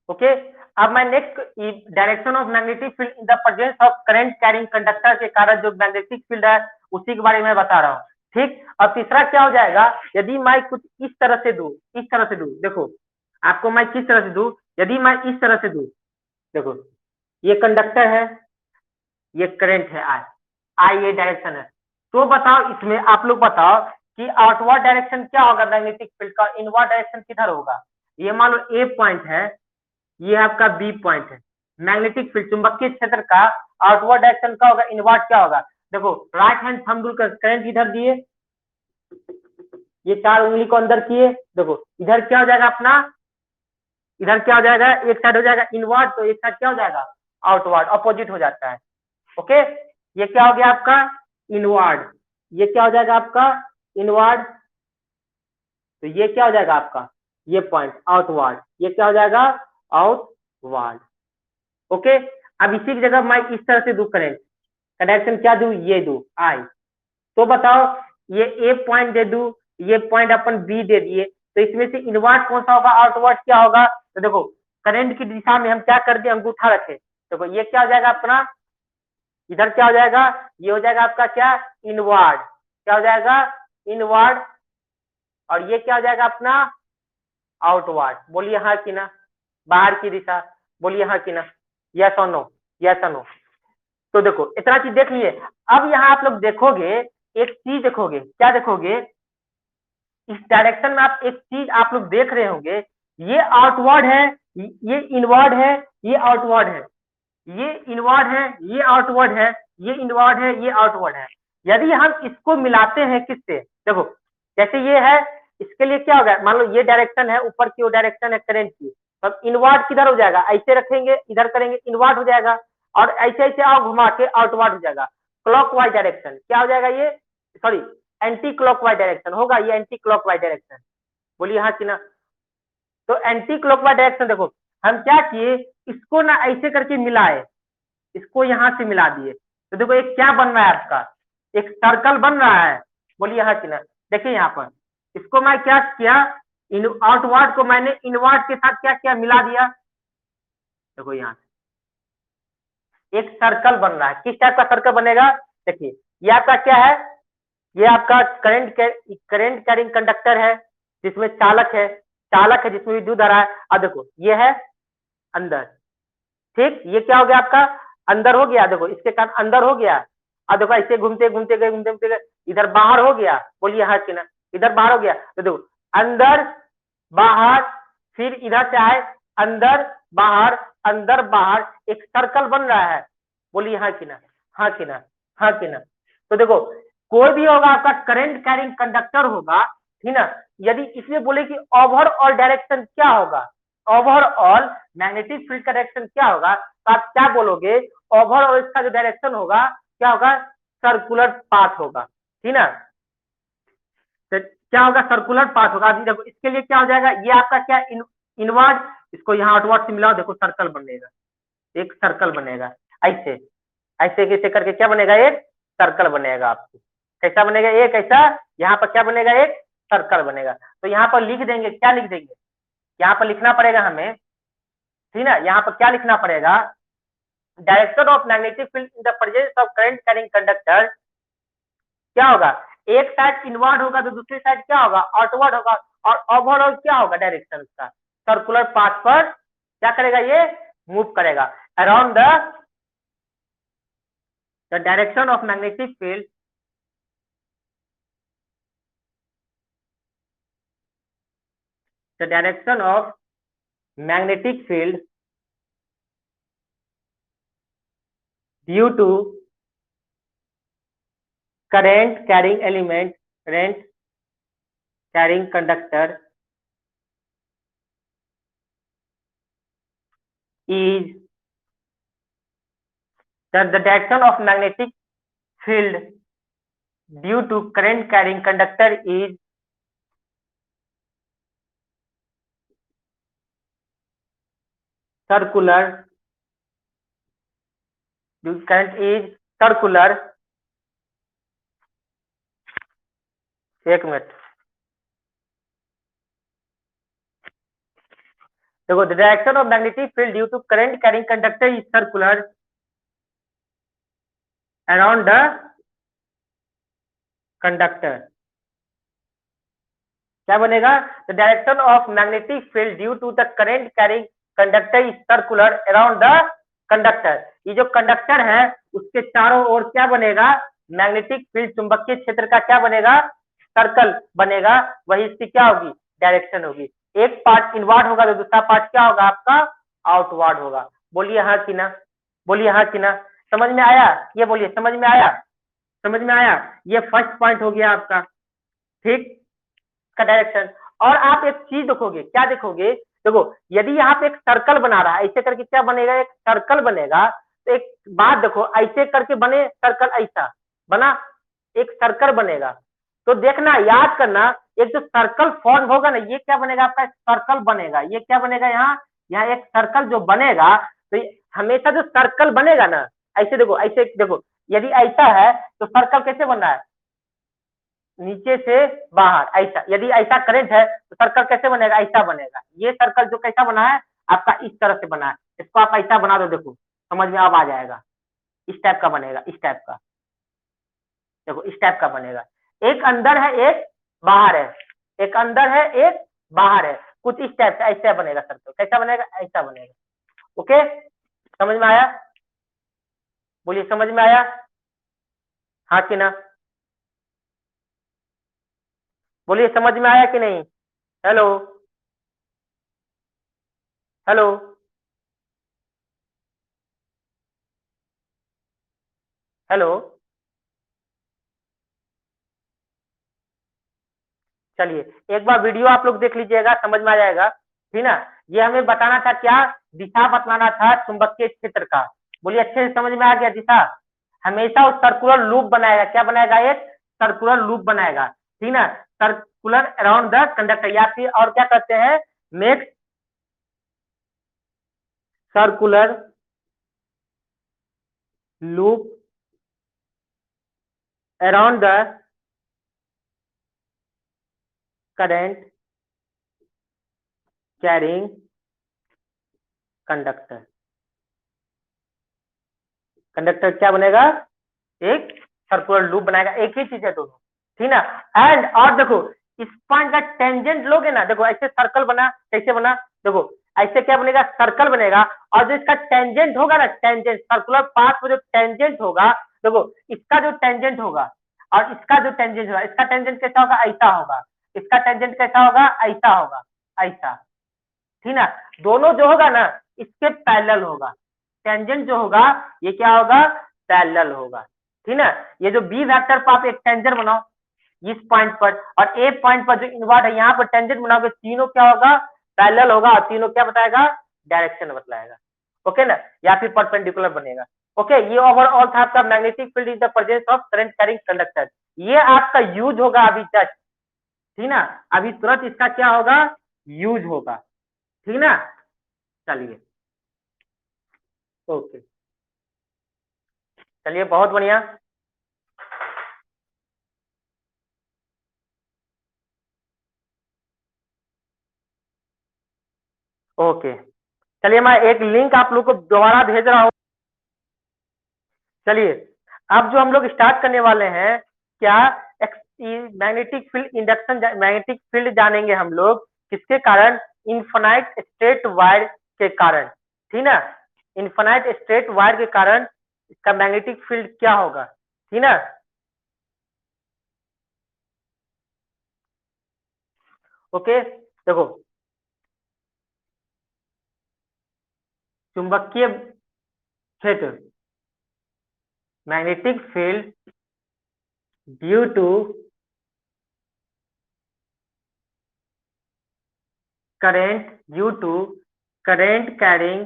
Okay. अब मैं next direction of magnetic field in the presence of current carrying conductor के कारण जो मैग्नेटिक फील्ड है उसी के बारे में बता रहा हूँ। ठीक। और तीसरा क्या हो जाएगा, यदि मैं कुछ इस तरह से दूं, इस तरह से दूं, देखो आपको मैं किस तरह से दूं, यदि मैं इस तरह से दूं, देखो ये कंडक्टर है, ये करंट है, आई आई ये डायरेक्शन है। तो बताओ इसमें आप लोग बताओ कि आउटवर्ड डायरेक्शन क्या होगा मैग्नेटिक फील्ड का, इनवर्ड डायरेक्शन किधर होगा। ये मान लो ए पॉइंट है, ये आपका बी पॉइंट है। मैग्नेटिक फील्ड चुंबकीय क्षेत्र का आउटवर्ड डायरेक्शन क्या होगा, इनवर्ड क्या होगा। देखो राइट हैंड थंब रूल का करंट इधर दिए, ये 4 उंगली को अंदर किए, देखो इधर क्या हो जाएगा अपना, इधर क्या हो जाएगा, एक साइड हो जाएगा इनवर्ड, तो एक साइड क्या हो जाएगा आउटवर्ड, अपोजिट हो जाता है। ओके। ये क्या हो गया आपका इनवर्ड, ये क्या हो जाएगा आपका इनवर्ड, तो ये क्या हो जाएगा आपका ये पॉइंट आउटवर्ड, ये क्या हो जाएगा आउटवर्ड। ओके। अब इसी की जगह मैं इस तरह से दू करेंट डायरेक्शन क्या दू, ये दू आई, तो बताओ ये ए पॉइंट दे दू, ये पॉइंट अपन बी दे दिए, तो इसमें से इनवर्ड कौन सा होगा, आउटवर्ड क्या होगा। तो देखो करंट की दिशा में हम क्या कर दिए, अंगूठा रखे, देखो ये क्या हो जाएगा अपना, इधर क्या हो जाएगा, ये हो जाएगा आपका क्या इनवर्ड, क्या हो जाएगा इनवर्ड, और ये क्या हो जाएगा अपना आउटवर्ड। बोलिए हाँ कि ना, बाहर की दिशा, बोलिए हाँ कि ना, यस और नो, यस और नो। तो देखो इतना चीज देख लिए। अब यहाँ आप लोग देखोगे, एक चीज देखोगे, क्या देखोगे, इस डायरेक्शन में आप एक चीज आप लोग देख रहे होंगे, ये आउटवर्ड है, ये इनवर्ड है, ये आउटवर्ड है, ये इनवर्ड है, ये आउटवर्ड है, ये इनवर्ड है, ये आउटवर्ड है। यदि हम इसको मिलाते हैं किससे, देखो जैसे ये है, इसके लिए क्या होगा, मान लो ये डायरेक्शन है, ऊपर की वो डायरेक्शन है करंट की, तो इनवर्ड किधर हो जाएगा, ऐसे रखेंगे इधर करेंगे इनवर्ड हो जाएगा, और ऐसे ऐसे आओ घुमा के आउटवर्ड हो जाएगा। क्लॉकवाइज डायरेक्शन क्या हो जाएगा ये, सॉरी एंटी क्लॉकवाइज डायरेक्शन होगा, ये एंटी क्लॉकवाइज डायरेक्शन। बोलिए हाँ कि ना। तो एंटी क्लॉकवाइज डायरेक्शन देखो हम क्या किए, इसको ना ऐसे करके मिलाए, इसको यहां से मिला दिए, तो देखो एक क्या बन रहा है आपका, एक सर्कल बन रहा है। बोलिए हाँ कि ना। देखिए यहाँ पर इसको मैं क्या किया, इन आउटवर्ड को मैंने इनवर्ड के साथ क्या किया, मिला दिया। देखो यहाँ से एक सर्कल बन रहा है, किस टाइप का सर्कल बनेगा, देखिए ये आपका क्या है, ये आपका करंट कैरिंग कंडक्टर है, जिसमें चालक है जिसमें विद्युत धारा है। अब देखो ये है अंदर, ठीक, ये क्या हो गया आपका अंदर हो गया, देखो इसके कारण अंदर हो गया। अब देखो ऐसे घूमते घूमते गए, घूमते घूमते गए, इधर बाहर हो गया। बोलिए हाँ कि ना, इधर बाहर हो गया, तो देखो अंदर बाहर, फिर इधर से आए अंदर बाहर, अंदर बाहर, एक सर्कल बन रहा है। बोलिए हाँ कि ना, हाँ कि ना, हाँ कि ना। तो देखो कोई भी होगा आपका करंट कैरिंग कंडक्टर होगा, ठीक ना, यदि इसमें बोले कि ओवरऑल डायरेक्शन क्या होगा, ओवरऑल मैग्नेटिक फील्ड का डायरेक्शन क्या होगा, तो आप क्या बोलोगे, ओवरऑल इसका जो डायरेक्शन होगा क्या होगा, सर्कुलर पाथ होगा, ठीक ना। तो क्या होगा, सर्कुलर पाथ होगा। अभी देखो इसके लिए क्या हो जाएगा, ये आपका क्या इनवर्ड, इसको यहाँ आउटवर्ड से मिलाओ, देखो सर्कल बनेगा, एक सर्कल बनेगा, ऐसे ऐसे कैसे करके क्या बनेगा, एक सर्कल बनेगा आपको। कैसा बनेगा, एक ऐसा, यहाँ पर क्या बनेगा, एक सर्कल बनेगा। तो यहाँ पर लिख देंगे, क्या लिख देंगे, यहाँ पर लिखना पड़ेगा हमें, ठीक ना, यहाँ पर क्या लिखना पड़ेगा, direction of magnetic field in the presence of current carrying conductor क्या होगा, एक साइड इनवर्ड होगा तो दूसरी साइड क्या होगा आउटवर्ड होगा, और ओवरऑल क्या होगा डायरेक्शन उसका सर्कुलर पाथ पर क्या करेगा, ये मूव करेगा around the direction of magnetic field, the direction of magnetic field due to current carrying element, current carrying conductor is the direction of magnetic field due to current carrying conductor is circular, the current is circular, एक minute, देखो, the direction of magnetic field due to current carrying conductor is circular around the conductor. क्या बनेगा? The direction of magnetic field due to the current carrying conductor is circular around the conductor. ये जो conductor है उसके चारों ओर क्या बनेगा? Magnetic field, चुंबकीय क्षेत्र का क्या बनेगा? सर्कल बनेगा। वही इसकी क्या होगी? डायरेक्शन होगी। एक पार्ट इनवर्ड होगा तो दूसरा पार्ट क्या होगा आपका? आउटवर्ड होगा। बोलिए हाँ कि ना, बोलिए हाँ कि ना। समझ में आया? ये बोलिए, समझ में आया? समझ में आया? ये फर्स्ट पॉइंट हो गया आपका, ठीक, का डायरेक्शन। और आप एक चीज देखोगे, क्या देखोगे? देखो, यदि यहाँ पे एक सर्कल बना रहा है, ऐसे करके क्या बनेगा? एक सर्कल बनेगा। तो एक बात देखो, ऐसे करके बने सर्कल, ऐसा बना, एक सर्कल बनेगा। तो देखना, याद करना, एक जो सर्कल फॉर्म होगा ना, ये क्या बनेगा? आपका सर्कल बनेगा। ये क्या बनेगा? यहाँ यहाँ एक सर्कल जो बनेगा, तो हमेशा जो सर्कल बनेगा ना, ऐसे देखो, ऐसे देखो, यदि ऐसा है तो सर्कल कैसे बन रहा है? नीचे से बाहर, ऐसा। यदि ऐसा करंट है तो सर्कल कैसे बनेगा? ऐसा बनेगा। ये सर्कल जो कैसा बना है आपका? इस तरह से बना है। इसको आप ऐसा बना दो, देखो समझ में अब आ जाएगा। इस टाइप का बनेगा, इस टाइप का, देखो इस टाइप का बनेगा। एक अंदर है, एक बाहर है, एक अंदर है, एक बाहर है, कुछ इस टाइप से ऐसा बनेगा सर्कल। कैसा बनेगा? ऐसा बनेगा। ओके, समझ में आया? बोलिए, समझ में आया? हाँ कि ना? बोलिए, समझ में आया कि नहीं? Hello, hello, hello. चलिए, एक बार वीडियो आप लोग देख लीजिएगा, समझ में आ जाएगा, ठीक ना। ये हमें बताना था क्या? दिशा बताना था चुंबकीय क्षेत्र का। बोलिए, अच्छे से समझ में आ गया? दिशा हमेशा उस सर्कुलर लूप बनाएगा। क्या बनाएगा? एक सर्कुलर लूप बनाएगा, ठीक ना। सर्कुलर अराउंड द कंडक्टर, या फिर और क्या कहते हैं? Make circular loop around the current carrying conductor. Conductor क्या बनेगा? एक सर्कुलर लूप बनाएगा। एक ही चीज है दोनों, ठीक ना। एंड और देखो, इस पॉइंट का टेंजेंट लोगे ना, देखो ऐसे सर्कल बना, कैसे बना? देखो ऐसे क्या बनेगा? सर्कल बनेगा। और जो इसका टेंजेंट होगा ना, टेंजेंट सर्कुलर पाथ में जो टेंजेंट होगा, देखो इसका जो टेंजेंट होगा और इसका जो टेंजेंट होगा, इसका टेंजेंट कैसा होगा? ऐसा होगा। इसका टेंजेंट कैसा होगा? ऐसा होगा, ऐसा, ठीक ना। दोनों जो होगा ना, इसके पैरेलल होगा। टेंजेंट जो होगा ये क्या होगा? पैरेलल होगा, ठीक ना। ये जो बी वेक्टर पर आप एक टेंजेंट बनाओ इस पॉइंट पर, और ए पॉइंट पर जो इनवर्ट है यहाँ पर टेंजेंट बनाओगे, तीनों क्या होगा? पैरेलल होगा। और तीनों क्या बताएगा? डायरेक्शन बतलाएगा। ओके ना, या फिर परपेंडिकुलर बनेगा। ओके, ये ओवरऑल था आपका magnetic field in the presence of current carrying conductor. ये आपका यूज होगा अभी जस्ट, ठीक ना। अभी तुरंत इसका क्या होगा? यूज होगा, ठीक ना। चलिए, ओके, चलिए, बहुत बढ़िया। ओके, चलिए, मैं एक लिंक आप लोग को दोबारा भेज रहा हूँ। चलिए, अब जो हम लोग स्टार्ट करने वाले हैं, क्या? Magnetic field induction, magnetic field जानेंगे हम लोग किसके कारण? इन्फिनाइट स्ट्रेट वायर के कारण, ठीक ना। इन्फिनाइट स्ट्रेट वायर के कारण इसका मैग्नेटिक फील्ड क्या होगा, ठीक ना। ओके, देखो, चुंबकीय क्षेत्र, magnetic field due to current, due to current carrying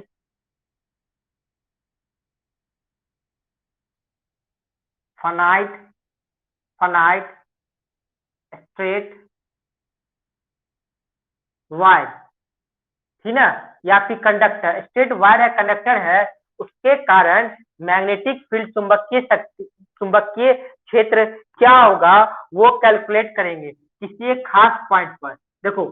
finite finite straight wire, ठीक ना, या फिर कंडक्टर, स्ट्रेट वायर है, कंडक्टर है, उसके कारण मैग्नेटिक फील्ड, चुंबकीय शक्ति, चुंबकीय क्षेत्र क्या होगा वो कैलकुलेट करेंगे किसी एक खास पॉइंट पर। देखो,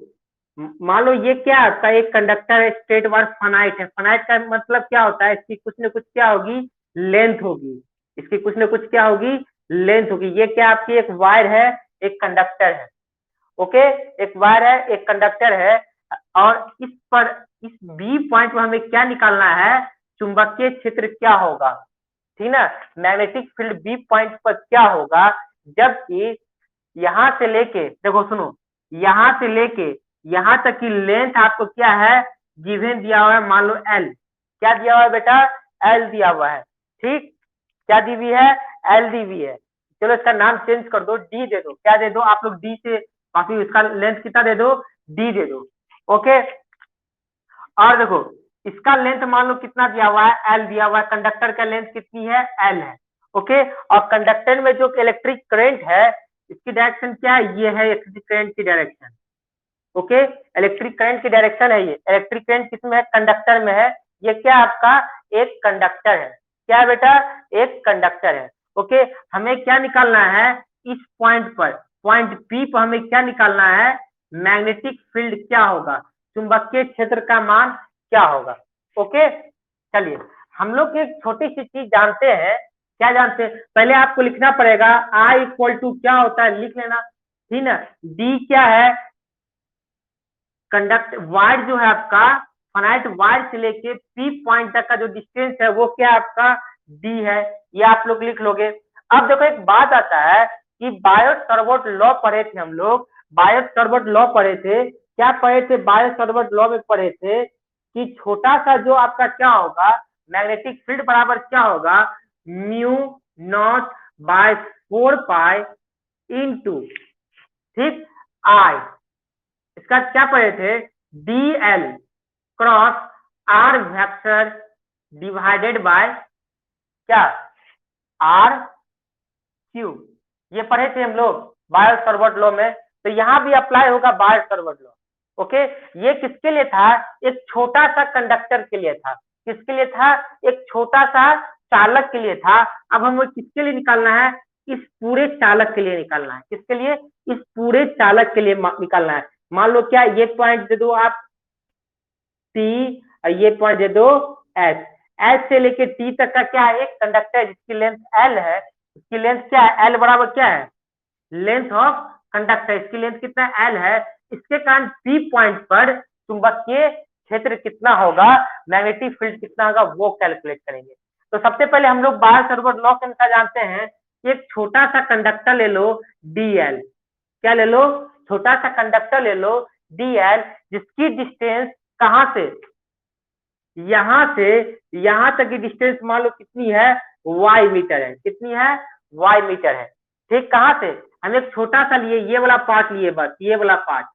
मान लो ये क्या है आपका एक कंडक्टर है, स्ट्रेट वायर फनाइट है। फनाइट का मतलब क्या होता है, इसकी कुछ न कुछ क्या होगी, लेंथ होगी। इसकी कुछ न कुछ क्या होगी, लेंथ होगी। ये क्या आपकी एक वायर है, एक कंडक्टर है। ओके, एक वायर है, एक कंडक्टर है। और इस पर, इस बी पॉइंट पर हमें क्या निकालना है, चुंबकीय क्षेत्र क्या होगा, ठीक ना। मैग्नेटिक फील्ड बी पॉइंट पर क्या होगा, जबकि यहां से लेके, देखो सुनो, यहां से लेके यहां तक की लेंथ आपको क्या है, गिवन दिया हुआ है। मान लो एल, क्या दिया हुआ है बेटा, एल दिया हुआ है। ठीक, क्या दी हुई है, एल दी हुई है। चलो इसका नाम चेंज कर दो, डी दे दो। क्या दे दो आप लोग, डी से काफी, इसका लेंथ कितना दे दो, डी दे दो। ओके, और देखो इसका लेंथ मान लो कितना दिया हुआ है, एल दिया हुआ है। कंडक्टर का लेंथ कितनी है, एल है। ओके, और कंडक्टर में जो इलेक्ट्रिक करंट है, इसकी डायरेक्शन क्या है, ये है इलेक्ट्रिक करंट की डायरेक्शन। ओके, इलेक्ट्रिक करंट की डायरेक्शन है ये। इलेक्ट्रिक करंट किसमें है, कंडक्टर में है। ये क्या आपका एक कंडक्टर है। क्या है बेटा, एक कंडक्टर है। ओके, हमें क्या निकालना है, इस पॉइंट पर, पॉइंट पी पर हमें क्या निकालना है, मैग्नेटिक फील्ड क्या होगा, चुंबकीय क्षेत्र का मान क्या होगा। ओके, चलिए हम लोग एक छोटी सी चीज जानते हैं। क्या जानते हैं, पहले आपको लिखना पड़ेगा आई इक्वल टू क्या होता है, लिख लेना, ठीक ना। डी क्या है, कंडक्ट वायर जो है आपका, फनाइट वायर से लेके पी पॉइंट तक का जो डिस्टेंस है वो क्या आपका, डी है। ये आप लोग लिख लोगे। अब देखो एक बात आता है कि बायोट सर्वोट लॉ पढ़े थे हम लोग, बायोट सर्वोट लॉ पढ़े थे। क्या पढ़े थे, बायोट सर्वोट लॉ में पढ़े थे कि छोटा सा जो आपका क्या होगा, मैग्नेटिक फील्ड बराबर क्या होगा, mu naught by 4 pi into, ठीक, आई। इसका क्या पढ़े थे, D L cross R vector divided by क्या, आर क्यू। ये पढ़े थे हम लोग बायो सर्वोट लॉ में। तो यहाँ भी अप्लाई होगा बायो सर्वोट लॉ। ओके, ये किसके लिए था, एक छोटा सा कंडक्टर के लिए था। किसके लिए था, एक छोटा सा चालक के लिए था। अब हमें किसके लिए निकालना है, इस पूरे चालक के लिए निकालना है। किसके लिए, इस पूरे चालक के लिए निकालना है। मान लो क्या, ये पॉइंट दे दो आप टी, और ये पॉइंट दे दो एच। एच से लेके टी तक का क्या है, एक कंडक्टर जिसकी लेंथ एल है। इसकी लेंथ क्या है, एल बराबर क्या है, लेंथ ऑफ कंडक्टर। इसकी लेंथ कितना एल है। इसके कारण पी पॉइंट पर चुंबकीय क्षेत्र कितना होगा, मैग्नेटिक फील्ड कितना होगा, वो कैलकुलेट करेंगे। तो सबसे पहले हम लोग बायो सर्वोट लॉ के अनुसार जानते हैं कि एक छोटा सा कंडक्टर ले लो, डी एल। क्या ले लो, छोटा सा कंडक्टर ले लो, डी एल, जिसकी डिस्टेंस कहां से यहां तक की डिस्टेंस मान लो कितनी है, वाई मीटर है। कितनी है, वाई मीटर है। ठीक, कहां से, हम एक छोटा सा लिए, ये वाला पार्ट लिए, बस ये वाला पार्ट।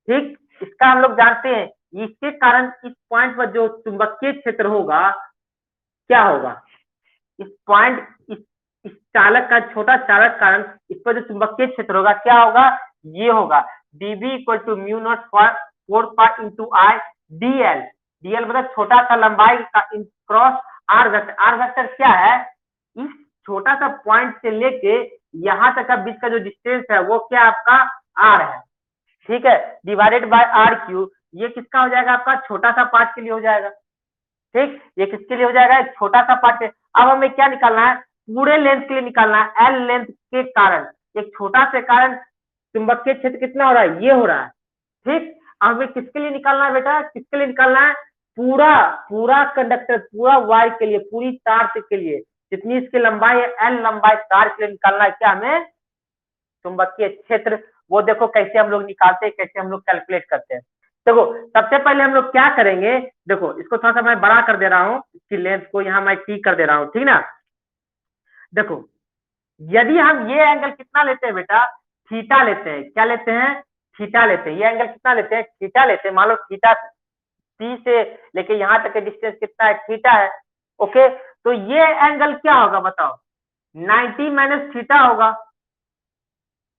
ठीक, इसका हम लोग जानते हैं, इसके कारण इस पॉइंट पर जो चुंबकीय क्षेत्र होगा क्या होगा, इस पॉइंट, इस चालक का, छोटा चालक कारण इस पर जो चुंबकीय क्षेत्र होगा क्या होगा, ये होगा dB equal to mu naught 4 pi into I D L. D L मतलब छोटा सा लंबाई का cross R vector. R vector क्या है, इस छोटा सा पॉइंट से लेके यहां तक का बीच का जो डिस्टेंस है वो क्या आपका आर है। ठीक है, डिवाइडेड बाय आर क्यू। ये किसका हो जाएगा, आपका छोटा सा पार्ट के लिए हो जाएगा। ठीक, ये किसके लिए हो जाएगा, एक छोटा सा पार्ट है। अब हमें क्या निकालना है, पूरे लेंथ के लिए निकालना है। एल लेंथ के कारण, एक छोटा से कारण चुंबकीय क्षेत्र कितना हो रहा है, ये हो रहा है। ठीक, अब हमें किसके लिए निकालना है बेटा, किसके लिए निकालना है, पूरा पूरा कंडक्टर, पूरा वायर के लिए, पूरी तार के लिए, जितनी इसकी लंबाई है एल लंबाई तार के लिए निकालना है क्या हमें, चुंबकीय क्षेत्र। वो देखो कैसे हम लोग निकालते हैं, कैसे हम लोग कैलकुलेट करते हैं। देखो सबसे पहले हम लोग क्या करेंगे, देखो इसको थोड़ा सा मैं बड़ा कर दे रहा हूँ, इसकी लेंथ को यहाँ मैं टी कर दे रहा हूँ, ठीक ना। देखो यदि हम ये एंगल कितना लेते हैं बेटा, थीटा लेते हैं। क्या लेते हैं, थीटा लेते हैं। ये एंगल कितना लेते हैं, थीटा लेते हैं। मान लो थीटा टी से लेके यहाँ तक का डिस्टेंस कितना है, थीटा है। ओके, तो ये एंगल क्या होगा बताओ, 90 माइनस थीटा होगा।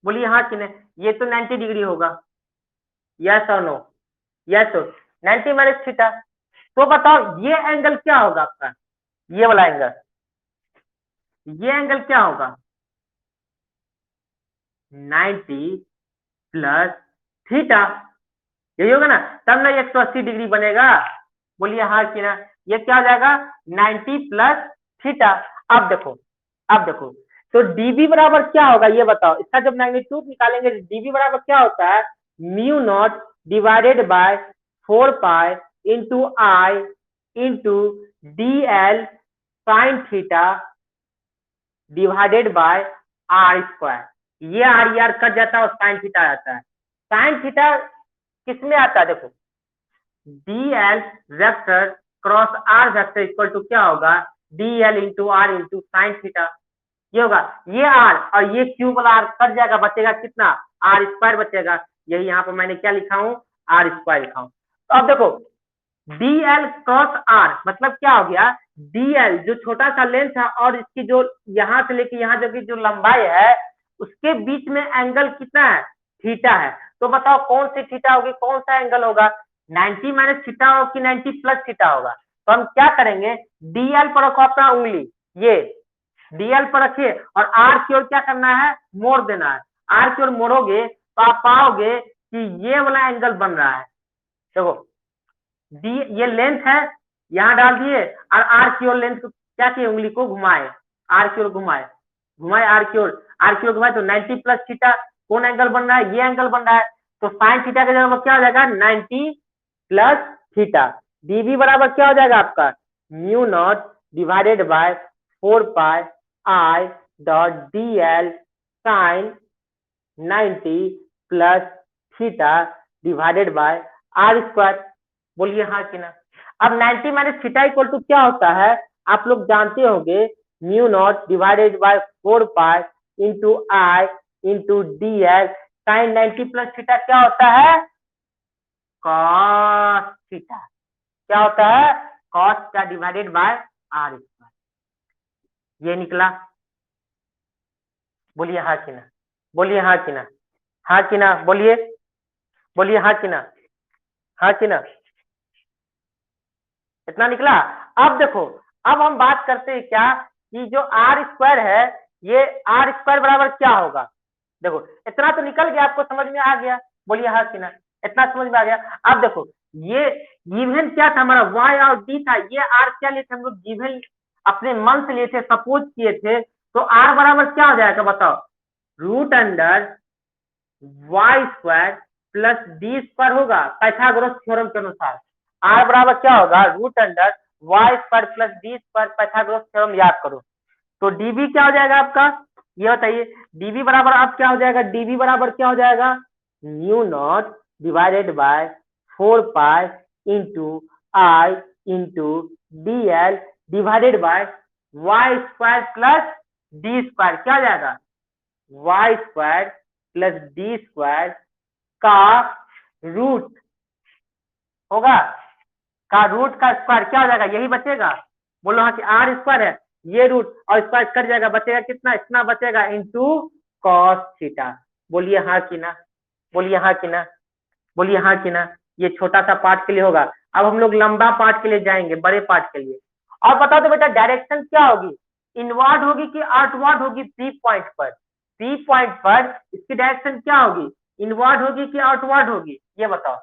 बोलिए हाँ कि नहीं, ये तो 90 डिग्री होगा। यस और नो, यस और 90 माइनस थीटा। तो बताओ ये एंगल क्या होगा आपका, ये वाला एंगल, ये एंगल क्या होगा, 90 प्लस थीटा। यही होगा ना, तब ना 180 डिग्री बनेगा। बोलिए हाँ कि ना। ये क्या हो जाएगा 90 प्लस थीटा। अब देखो तो डीबी बराबर क्या होगा ये बताओ, इसका जब मैग्नीट्यूड निकालेंगे डीबी बराबर क्या होता है, mu not divided by 4 pi into I into D L sine theta divided by R square. ये आर कट जाता है और साइन थीटा आता है। साइन थीटा किसमें आता है, देखो D L vector cross R vector equal to क्या होगा, D L into R into sine theta. ये होगा, ये आर और ये क्यू वाला आर कट जाएगा, बचेगा कितना, आर स्क्वायर बचेगा। यही यहाँ पर मैंने क्या लिखा हूँ, आर स्क्वायर लिखा हूँ। तो अब देखो डी एल क्रॉस आर मतलब क्या हो गया, डी एल जो छोटा सा लेंथ है और इसकी जो यहाँ से लेके यहाँ जो की जो लंबाई है उसके बीच में एंगल कितना है, थीटा है। तो बताओ कौन सी थीटा होगी, कौन सा एंगल होगा, 90 माइनस थीटा हो कि 90 प्लस थीटा होगा। तो हम क्या करेंगे, डीएल पर रखो अपना उंगली, ये डीएल पर रखिए और आर की ओर क्या करना है, मोड़ देना है। आर की ओर मोड़ोगे तो आप पाओगे कि ये वाला एंगल बन रहा है। देखो डी ये लेंथ है, यहाँ डाल दिए और आर की ओर लेंथ को क्या किए, उंगली को घुमाए, आर की ओर घुमाए, घुमाए आर की ओर, आर की ओर घुमाए तो 90 प्लस थीटा कौन एंगल बन रहा है, ये एंगल बन रहा है। तो साइन थीटा का जगह क्या हो जाएगा 90 प्लस थीटा। डीबी बराबर क्या हो जाएगा आपका, mu not divided by 4 pi I dot D L sine 90 plus theta divided by R square. बोलिए हाँ कि ना। अब 90 माइनस थीटा इक्वल टू क्या होता है, आप लोग जानते होंगे, mu naught divided by 4 pi into I into D L sine 90 plus theta क्या होता है, कॉस थीटा। क्या होता है, कॉस का डिवाइडेड बाय आर स्क्वायर। ये निकला। बोलिए हाँ कि ना, बोलिए हाँ कि ना, हाँ कि ना, बोलिए, बोलिए हाँ कि ना, हाँ कि ना। इतना निकला। अब देखो, अब हम बात करते हैं क्या, कि जो आर स्क्वायर है ये आर स्क्वायर बराबर क्या होगा। देखो इतना तो निकल गया, आपको समझ में आ गया, बोलिए हाँ कि ना, इतना समझ में आ गया। अब देखो ये गिवन क्या था हमारा, वाई और डी था, ये आर क्या लिए थे हम लोग, गिवन अपने मन से लिए थे, सपोज किए थे। तो आर बराबर क्या हो जाएगा बताओ, root under Y square plus D square होगा पाइथागोरस थ्योरम के अनुसार। आर बराबर क्या होगा, root under Y square plus D square, Pythagoras theorem याद करो। तो डीबी क्या हो जाएगा आपका, ये बताइए, डीबी बराबर आप क्या हो जाएगा, डीबी बराबर क्या हो जाएगा, mu not divided by 4 pi into I into D L divided by Y square plus D square. क्या हो जाएगा, Y square plus D square का रूट होगा, का रूट का स्क्वायर क्या हो जाएगा, यही बचेगा। बोलो हाँ कि आर स्क्वायर है, ये रूट और स्क्वायर कट जाएगा, बचेगा कितना, इतना बचेगा इंटू कॉस थीटा। बोलिए हाँ कि ना, बोलिए हाँ कि ना, बोलिए हाँ कि ना। ये छोटा सा पार्ट के लिए होगा। अब हम लोग लंबा पार्ट के लिए जाएंगे, बड़े पार्ट के लिए। और बताओ तो बेटा डायरेक्शन क्या होगी, इनवर्ड होगी कि आउटवर्ड होगी, पी पॉइंट पर, पी पॉइंट पर इसकी डायरेक्शन क्या होगी, इनवर्ड होगी कि आउटवर्ड होगी, ये बताओ।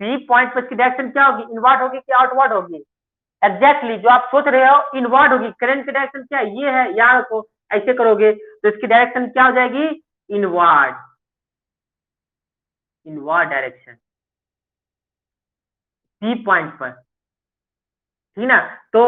पी पॉइंट पर इसकी डायरेक्शन क्या होगी, इनवर्ड होगी कि आउटवर्ड होगी। एग्जैक्टली जो आप सोच रहे हो इनवर्ड होगी। करंट की डायरेक्शन क्या है, ये है, यहाँ को ऐसे करोगे तो इसकी डायरेक्शन क्या हो जाएगी, inward, inward direction P point पर, ठीक ना। तो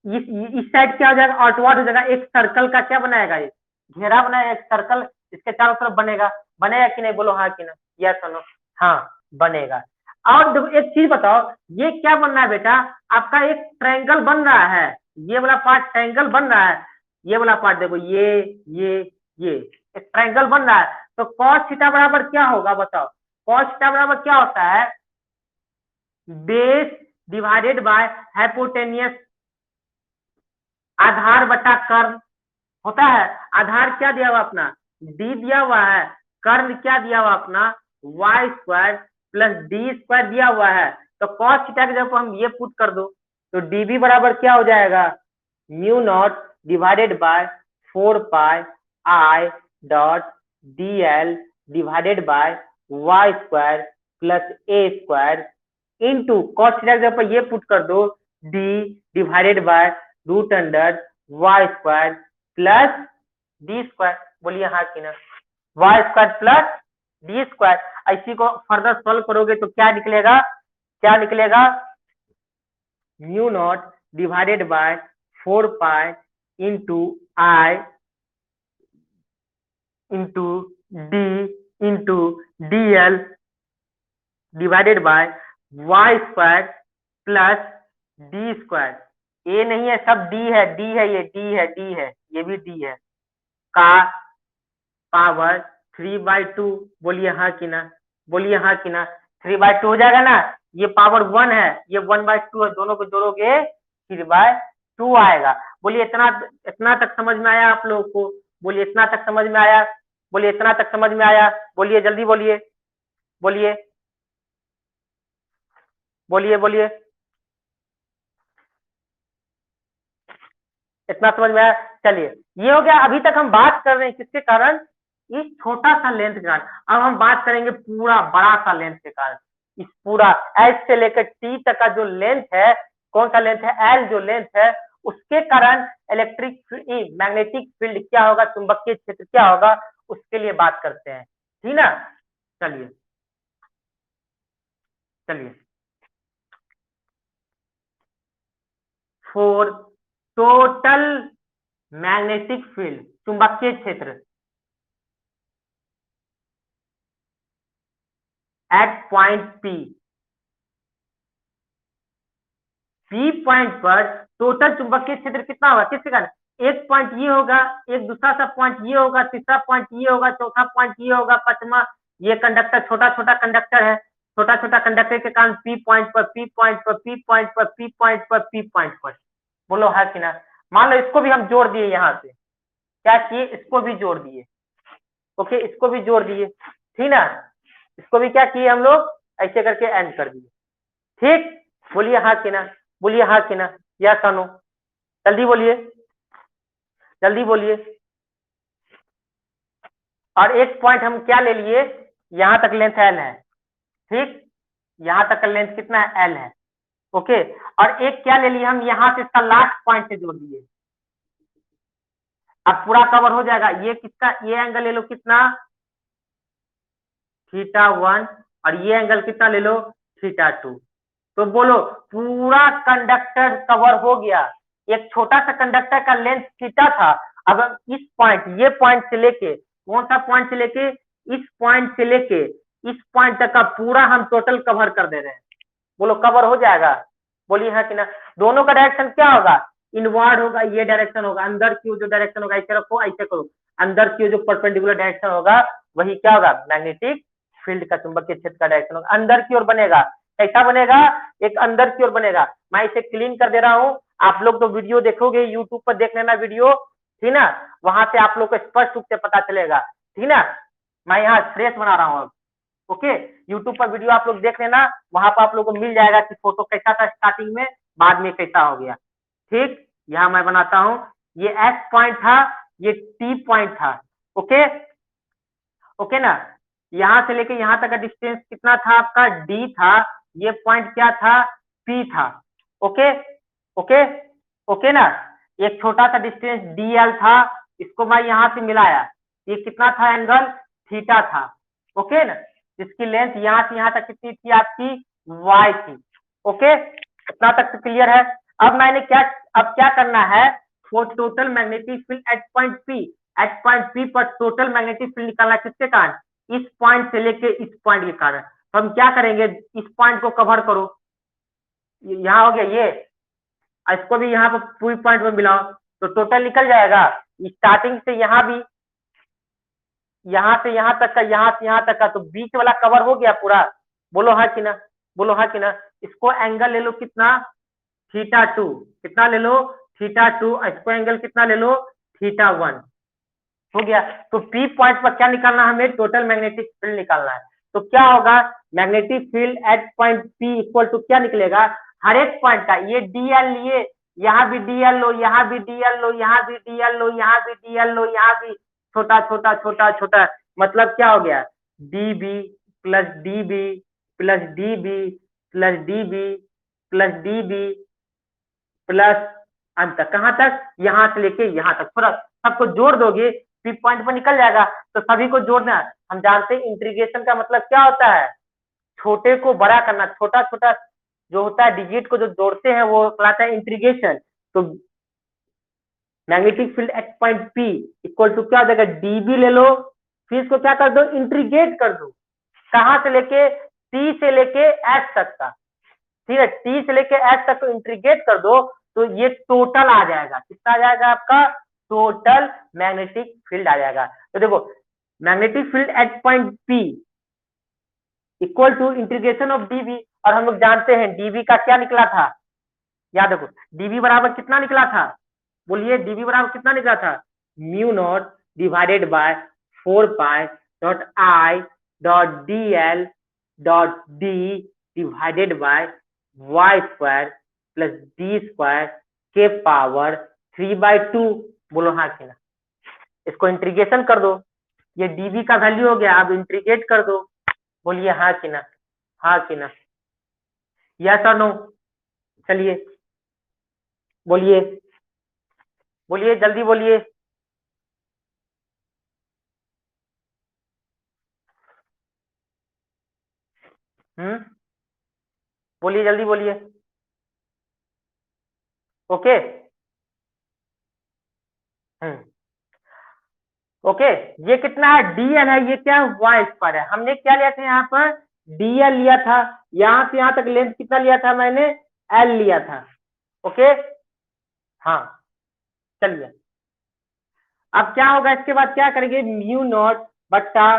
इस साइड क्या हो जाएगा, आउटवर्ड हो जाएगा। एक सर्कल का क्या बनाएगा, ये घेरा बनाएगा, एक सर्कल इसके चारों तरफ बनेगा, बनेगा कि नहीं, बोलो हाँ कि ना, यस सुनो, हाँ बनेगा। और देखो एक चीज बताओ, ये क्या बन रहा है बेटा, आपका एक ट्रायंगल बन रहा है, ये वाला पार्ट ट्रायंगल बन रहा है, ये वाला पार्ट देखो, ये एक ट्रायंगल बन रहा है। तो कॉस थीटा बराबर क्या होगा बताओ, कॉस थीटा बराबर क्या होता है, बेस डिवाइडेड बाय हाइपोटेनियस, आधार बटा कर्ण होता है। आधार क्या दिया हुआ अपना, डी दिया हुआ है, कर्ण क्या दिया हुआ अपना, Y square plus D square दिया हुआ है। तो कॉस थीटा की जगह हम ये पुट कर दो, तो डीबी बराबर क्या हो जाएगा, mu not divided by 4 pi I dot D L divided by Y square plus A square into cos theta की जगह पर ये पुट कर दो D divided by root under Y square plus D square. बोलिए हाँ कि ना, Y square plus D square. इसी को फर्दर सॉल्व करोगे तो क्या निकलेगा, क्या निकलेगा, mu not divided by 4 pi into I into d into D L divided by Y square plus D square. ए नहीं है, सब डी है, डी है, ये डी है, डी है, ये भी डी है, का पावर 3/2। बोलिए हाँ कि ना, बोलिए हाँ कि ना, 3/2 हो जाएगा ना। ये पावर 1 है, ये 1/2 है, दोनों को जोड़ोगे 3/2 आएगा। बोलिए इतना, इतना तक समझ में आया आप लोगों को? बोलिए इतना तक समझ में आया? बोलिए इतना तक समझ में आया? बोलिए जल्दी बोलिए, बोलिए बोलिए बोलिए, इतना समझ में आया? चलिए, ये हो गया। अभी तक हम बात कर रहे हैं किसके कारण, इस छोटा सा लेंथ के कारण। अब हम बात करेंगे पूरा बड़ा सा लेंथ के कारण। इस पूरा एच से लेकर टी तक का जो लेंथ है, कौन सा लेंथ है, एल जो लेंथ है, उसके कारण इलेक्ट्रिक मैग्नेटिक फील्ड क्या होगा, चुंबकीय क्षेत्र क्या होगा, उसके लिए बात करते हैं, ठीक ना। चलिए चलिए, फोर टोटल मैग्नेटिक फील्ड, चुंबकीय क्षेत्र एट पॉइंट पी पॉइंट पर टोटल चुंबकीय क्षेत्र कितना होगा, किसके कारण, एक पॉइंट ये होगा, एक दूसरा सा पॉइंट ये होगा, तीसरा पॉइंट ये होगा, चौथा पॉइंट ये होगा, पांचवा ये कंडक्टर, छोटा छोटा कंडक्टर है, छोटा छोटा कंडक्टर के कारण पी पॉइंट पर, पी पॉइंट पर, पी पॉइंट पर, पी पॉइंट पर, पी पॉइंट पर। बोलो है कि ना। मान लो इसको भी हम जोड़ दिए, यहाँ से क्या किए, इसको भी जोड़ दिए, ओके, इसको भी जोड़ दिए, ठीक ना, इसको भी क्या किए हम लोग, ऐसे करके एंड कर दिए, ठीक। बोलिए हाँ कि ना, बोलिए हाँ कि ना, या नो, जल्दी बोलिए, जल्दी बोलिए। और एक पॉइंट हम क्या ले लिए, यहां तक लेंथ एल है, ठीक, यहां तक का लेंथ कितना है, एल है, ओके। और एक क्या ले लिए हम, यहां से इसका लास्ट पॉइंट से जोड़ दिए, अब पूरा कवर हो जाएगा। ये किसका, ये एंगल ले लो कितना, θ1, और ये एंगल कितना ले लो, θ2। तो बोलो पूरा कंडक्टर कवर हो गया। एक छोटा सा कंडक्टर का लेंथ थीटा था, अब इस पॉइंट, ये पॉइंट से लेके, कौन सा पॉइंट से लेके, इस पॉइंट से लेके इस पॉइंट तक का पूरा हम टोटल कवर कर दे रहे हैं। बोलो कवर हो जाएगा, बोलिए हाँ कि ना। दोनों का डायरेक्शन क्या होगा, इनवर्ड होगा, ये डायरेक्शन होगा, अंदर की जो डायरेक्शन होगा, ऐसे रखो, ऐसे करो, अंदर की जो परपेंडिकुलर डायरेक्शन होगा वही क्या होगा, मैग्नेटिक फील्ड का, चुंबकीय क्षेत्र का डायरेक्शन होगा, अंदर की ओर बनेगा। कैसा बनेगा, एक अंदर की ओर बनेगा। मैं इसे क्लीन कर दे रहा हूँ, आप लोग तो वीडियो देखोगे, यूट्यूब पर देख लेना वीडियो, ठीक ना, वहां से आप लोग को स्पष्ट रूप से पता चलेगा, ठीक ना। मैं यहाँ फ्रेश बना रहा हूँ अब, ओके। यूट्यूब पर वीडियो आप लोग देख लेना, वहां पर आप लोग को मिल जाएगा कि फोटो कैसा था स्टार्टिंग में, बाद में कैसा हो गया, ठीक। यहाँ मैं बनाता हूँ, ये एस पॉइंट था, ये टी पॉइंट था, ओके, ओके ना। यहाँ से लेके यहाँ तक का डिस्टेंस कितना था आपका, डी था, ये पॉइंट क्या था, पी था, ओके, ओके, ओके ना। एक छोटा सा डिस्टेंस डीएल था, इसको मैं यहाँ से मिलाया, ये कितना था एंगल, थीटा था, ओके ना। इसकी लेंथ यहाँ से यहाँ तक कितनी थी आपकी, वाई थी, ओके। इतना तक तो क्लियर है। अब मैंने क्या, अब क्या करना है, for total magnetic field at point P, at point P पर टोटल मैग्नेटिक फील्ड निकालना है, किसके कारण, इस पॉइंट से लेके इस पॉइंट के कारण। तो हम क्या करेंगे, इस पॉइंट को कवर करो, यहाँ हो गया ये, इसको भी यहाँ पर पूरी पॉइंट में मिलाओ, तो टोटल निकल जाएगा, स्टार्टिंग से यहाँ भी, यहाँ से यहाँ तक का, यहाँ से यहाँ तक का, तो बीच वाला कवर हो गया पूरा। बोलो हाँ कि ना, बोलो हाँ कि ना। इसको एंगल ले लो कितना, θ2, कितना ले लो, θ2, इसको एंगल कितना ले लो, θ1, हो गया। तो पी पॉइंट पर क्या निकालना है हमें, टोटल मैग्नेटिक फील्ड निकालना है। तो क्या होगा, magnetic field at point P equal to क्या निकलेगा, हर एक पॉइंट का, ये डीएल लिए, यहाँ भी डीएल लो, यहाँ भी डीएल लो, यहाँ भी डीएल लो, यहाँ भी डीएल लो, यहाँ भी छोटा छोटा छोटा छोटा, मतलब क्या हो गया, D B plus D B plus D B plus D B plus D B plus अंत तक, कहाँ तक, यहाँ से लेके यहाँ तक पूरा सबको जोड़ दोगे, फिर पॉइंट पर निकल जाएगा। तो सभी को जोड़ना है। हम जानते हैं इंटीग्रेशन का मतलब क्या होता है, छोटे को बड़ा करना, छोटा छोटा जो होता है डिजिट को जो जोड़ते हैं वो कहलाता है इंटीग्रेशन। तो magnetic field at point P equal to क्या हो जाएगा, डीबी ले लो, फिर इसको क्या कर दो, इंटीग्रेट कर दो, कहां से लेके, टी से लेके एच तक का, ठीक है, टी से लेके एच तक को इंटीग्रेट कर दो, तो ये टोटल आ जाएगा, कितना आ जाएगा आपका, टोटल मैग्नेटिक फील्ड आ जाएगा। तो देखो magnetic field at point P equal to integration of D B, और हम लोग जानते हैं डीबी का क्या निकला था, याद रखो डीबी बराबर कितना निकला था, बोलिए डीबी बराबर कितना निकला था, mu not divided by 4 pi dot I dot D L dot D divided by Y square plus D square के पावर 3/2। बोलो हाँ कि ना, इसको इंटीग्रेशन कर दो, ये डीबी का वैल्यू हो गया, अब इंटीग्रेट कर दो, बोलिए हाँ कि ना, हाँ कि ना, यस और नो, चलिए बोलिए, बोलिए जल्दी बोलिए। बोलिए जल्दी बोलिए। ओके। हम्म ओके, ये कितना है, डीएल है, ये क्या है, वाई स्क्वायर है, हमने क्या लिया था यहाँ पर, डीएल लिया था, यहाँ से यहाँ तक लेंथ कितना लिया था मैंने, एल लिया था। ओके, हाँ चलिए, अब क्या होगा, इसके बाद क्या करेंगे, म्यू नॉट बट्टा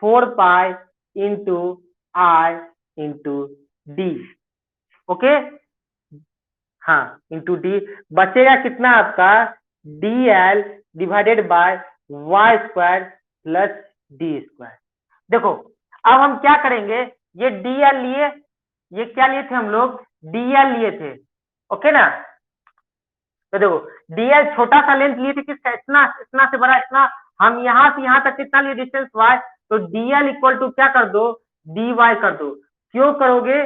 4 pi into I into D. Okay, हाँ इंटू डी, बचेगा कितना आपका, D L divided by Y square plus D square. देखो अब हम क्या करेंगे, ये डी एल लिए, ये क्या लिए थे हम लोग, डी एल लिए थे, ओके ना। तो देखो डीएल छोटा सा लेंथ लिए थे, किसका, इतना इतना से बड़ा इतना, हम यहाँ से यहाँ तक कितना लिए डिस्टेंस वाई, तो डीएल इक्वल टू क्या कर दो, डी वाई कर दो। क्यों करोगे,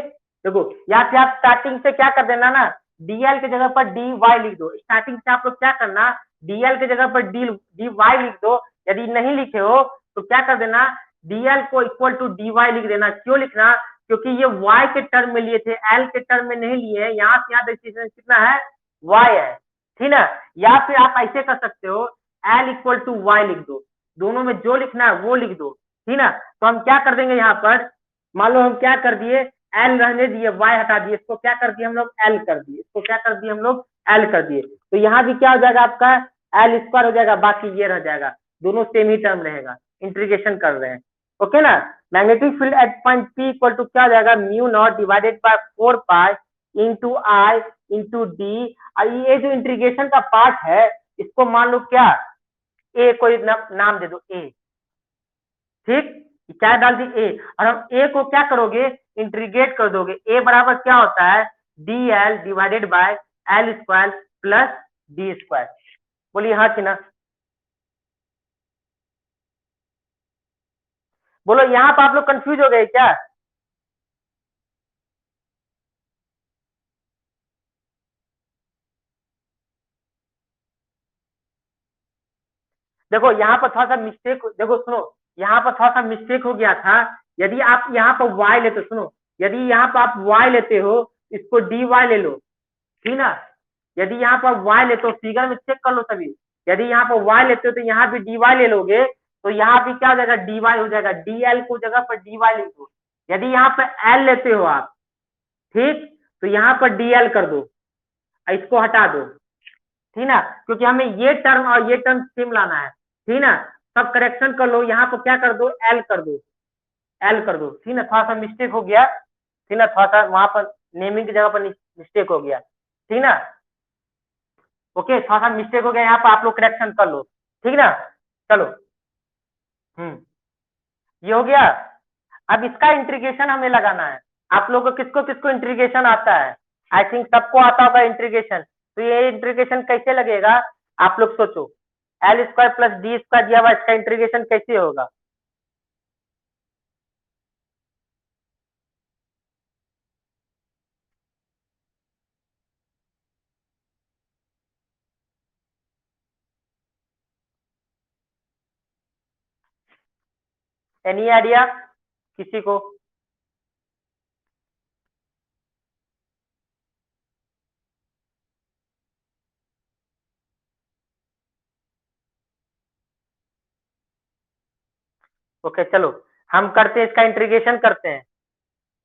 देखो यहाँ से आप स्टार्टिंग से क्या कर देना ना, डीएल की जगह पर डी वाई लिख दो, स्टार्टिंग से आप लोग क्या करना, डीएल की जगह पर डी डी वाई लिख दो, यदि नहीं लिखे हो तो क्या कर देना, डीएल को इक्वल टू डी वाई लिख देना। क्यों लिखना, क्योंकि ये वाई के टर्म में लिए थे, एल के टर्म में नहीं लिए, यहाँ से यहाँ डिस्टेंस कितना है, वाई है, ठीक ना। या फिर आप ऐसे कर सकते हो, एल इक्वल टू वाई लिख दो, दोनों में जो लिखना है वो लिख दो, ठीक ना। तो हम क्या कर देंगे यहाँ पर, मान लो हम क्या कर दिए, एल रहने दिए, वाई हटा दिए, इसको क्या कर दिए हम लोग, एल कर दिए, इसको क्या कर दिए हम लोग, एल कर दिए। तो यहाँ भी क्या हो जाएगा आपका, एल स्क्वायर हो जाएगा, बाकी ये रह जाएगा, दोनों सेम ही टर्म रहेगा, इंटीग्रेशन कर रहे हैं, ओके ना। Magnetic field at point P equal to क्या हो जाएगा, mu not divided by 4 pi into I into D. ये जो इंटीग्रेशन का पार्ट है, इसको मान लो क्या, ए कोई नाम दे दो, ए, ठीक, क्या डाल दी, ए, और हम ए को क्या करोगे, इंटीग्रेट कर दोगे, ए बराबर क्या होता है, D L divided by L square plus D square. बोलिए हाँ कि ना, बोलो यहाँ पर आप लोग कंफ्यूज हो गए क्या, देखो यहाँ पर थोड़ा सा मिस्टेक, देखो सुनो, यहाँ पर थोड़ा सा मिस्टेक हो गया था, यदि आप यहाँ पर वाई लेते, सुनो, यदि यहाँ पर आप वाई लेते हो, इसको डी वाई ले लो, ठीक ना। यदि यहाँ पर वाई लेते हो, फिगर में चेक कर लो सभी, यदि यहाँ पर वाई लेते हो तो यहाँ भी डी वाई ले लोगे, तो यहाँ भी क्या हो जाएगा, डी वाई हो जाएगा, डी एल को जगह पर डी वाई लिख दो। यदि यहाँ पर एल लेते हो आप, ठीक, तो यहाँ पर डी एल कर दो, इसको हटा दो, ठीक ना, क्योंकि हमें ये टर्म और ये टर्म सेम लाना है, ठीक ना। सब करेक्शन कर लो, यहाँ पर क्या कर दो, एल कर दो, एल कर दो, ठीक ना, थोड़ा सा मिस्टेक हो गया, ठीक ना, थोड़ा सा वहां पर नेमिंग की जगह पर मिस्टेक हो गया, ठीक ना। ओके, थोड़ा सा मिस्टेक हो गया, यहाँ पर आप लोग करेक्शन कर लो, ठीक ना। चलो, हम्म ये हो गया। अब इसका इंटीग्रेशन हमें लगाना है, आप लोगों को किसको किसको इंटीग्रेशन आता है, आई थिंक सबको आता होगा इंटीग्रेशन। तो ये इंटीग्रेशन कैसे लगेगा, आप लोग सोचो, L square plus D square दिया हुआ, इसका इंटीग्रेशन कैसे होगा, एनी आइडिया किसी को? ओके चलो हम करते हैं, इसका इंटीग्रेशन करते हैं।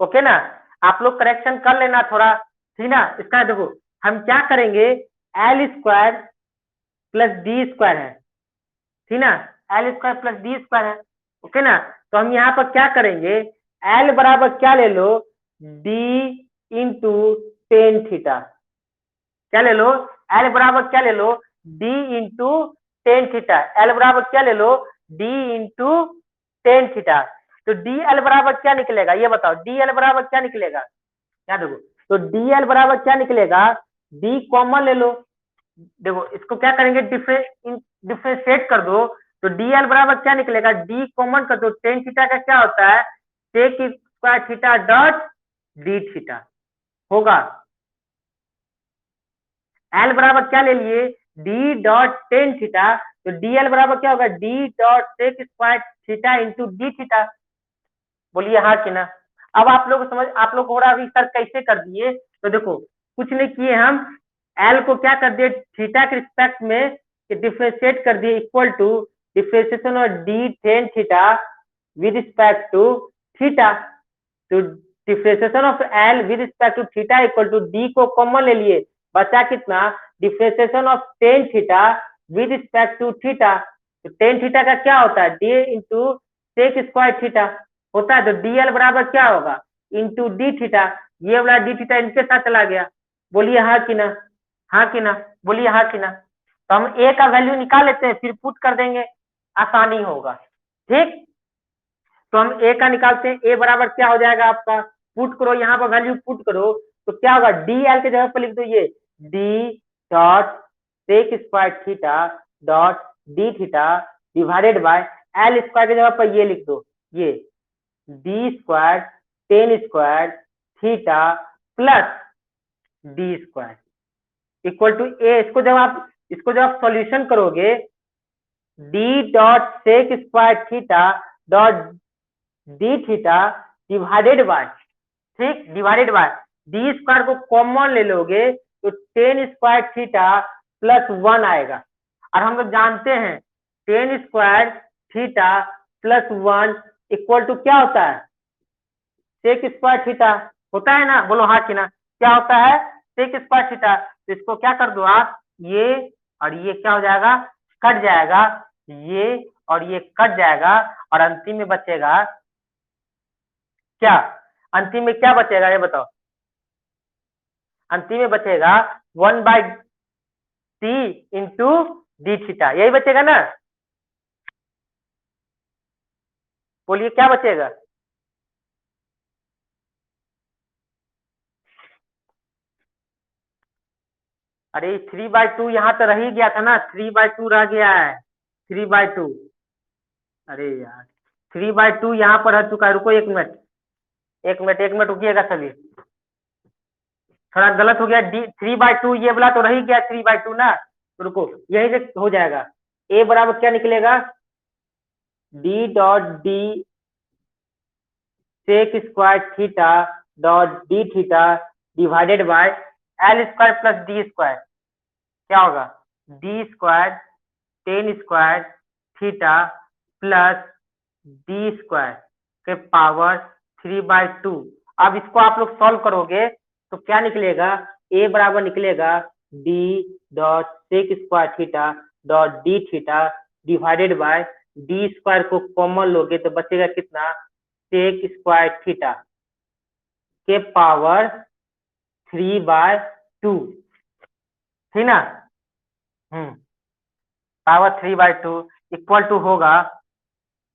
ओके ना, आप लोग करेक्शन कर लेना थोड़ा, ठीक ना। इसका देखो हम क्या करेंगे, L square plus D square है, ठीक ना, L square plus D square है। ओके ना, तो हम यहाँ पर क्या करेंगे, एल बराबर क्या ले लो, डी इंटू टेन थीटा। क्या ले लो, एल बराबर क्या ले लो, d into tan theta. L बराबर क्या ले लो, डी इंटू टेन थीटा। तो डी एल बराबर क्या निकलेगा, ये बताओ, डी एल बराबर क्या निकलेगा, क्या देखो, तो डी एल बराबर क्या निकलेगा, डी कॉमन ले लो। देखो इसको क्या करेंगे, डिफ्रेंशिएट कर दो, तो डी एल बराबर क्या निकलेगा, डी कॉमन कर दो, टेन थीटा का क्या होता है, sec square theta dot D theta होगा। एल बराबर क्या ले लिए, डी डॉट टेन थीटा, तो डी एल बराबर क्या होगा, D dot sec square theta into D theta. बोलिए हाँ कि ना। अब आप लोग समझ, आप लोग हो रहा अभी सर कैसे कर दिए, तो देखो कुछ नहीं किए हम, एल को क्या कर दिए, थीटा के रिस्पेक्ट में डिफ्रेंशिएट कर दिए, equal to differentiation of d tan theta with respect to theta. तो differentiation of l with respect to theta equal to d को कॉमन ले लिए, बचा कितना, differentiation of tan theta with respect to theta. तो tan theta का क्या होता है, d into sec square theta होता है, तो डीएल बराबर क्या होगा, इंटू डी थीटा। ये वाला डी थीटा इनके साथ चला गया। बोलिए हाँ कि ना, हाँ कि ना, बोलिए हाँ कि ना। तो हम ए का वैल्यू निकाल लेते हैं, फिर पुट कर देंगे, आसानी होगा। ठीक, तो हम ए का निकालते हैं, ए बराबर क्या हो जाएगा आपका, पुट करो यहाँ पर वैल्यू पुट करो, तो क्या होगा, डी एल के जगह पर लिख दो ये d dot sec square theta dot D theta divided by L square की जगह पर ये लिख दो, ये d square tan square theta plus D square equal to a. इसको जब आप सॉल्यूशन करोगे, d dot sec square theta dot D theta divided by, ठीक, डिवाइडेड बाय डी स्क्वायर को कॉमन ले लोगे, तो tan square theta plus one आएगा। और हम लोग जानते हैं ten square theta plus one equal to क्या होता है, सेक स्क्वायर थीटा होता है ना, बोलो हाँ कि ना, क्या होता है, सेक स्क्वायर थीटा। तो इसको क्या कर दो आप, ये और ये क्या हो जाएगा, कट जाएगा, ये और ये कट जाएगा, और अंतिम में बचेगा क्या, अंतिम में क्या बचेगा ये बताओ, अंतिम में बचेगा one by T into D theta, यही बचेगा ना। बोलिए क्या बचेगा, अरे थ्री बाई टू यहाँ तो रह ही गया था ना, थ्री बाई टू रह गया है, थ्री बाई टू, अरे यार थ्री बाई टू यहाँ पर रह चुका है, रुको एक मिनट, एक मिनट, एक मिनट रुकिएगा सभी, थोड़ा गलत हो गया, डी थ्री बाई टू ये वाला तो रह ही गया, थ्री बाई टू ना, तो रुको यही से हो जाएगा, ए बराबर क्या निकलेगा, D dot D sec square theta dot D theta divided by L square plus D square, क्या होगा, D square tan square theta plus D square के पावर थ्री बाई टू। अब इसको आप लोग सॉल्व करोगे तो क्या निकलेगा, ए बराबर निकलेगा D dot sec square theta dot D theta divided by d square को कॉमन लोगे तो बचेगा कितना, सेक स्क्वायर थीटा के पावर थ्री बाय टू, ठीक ना, power three by two equal to होगा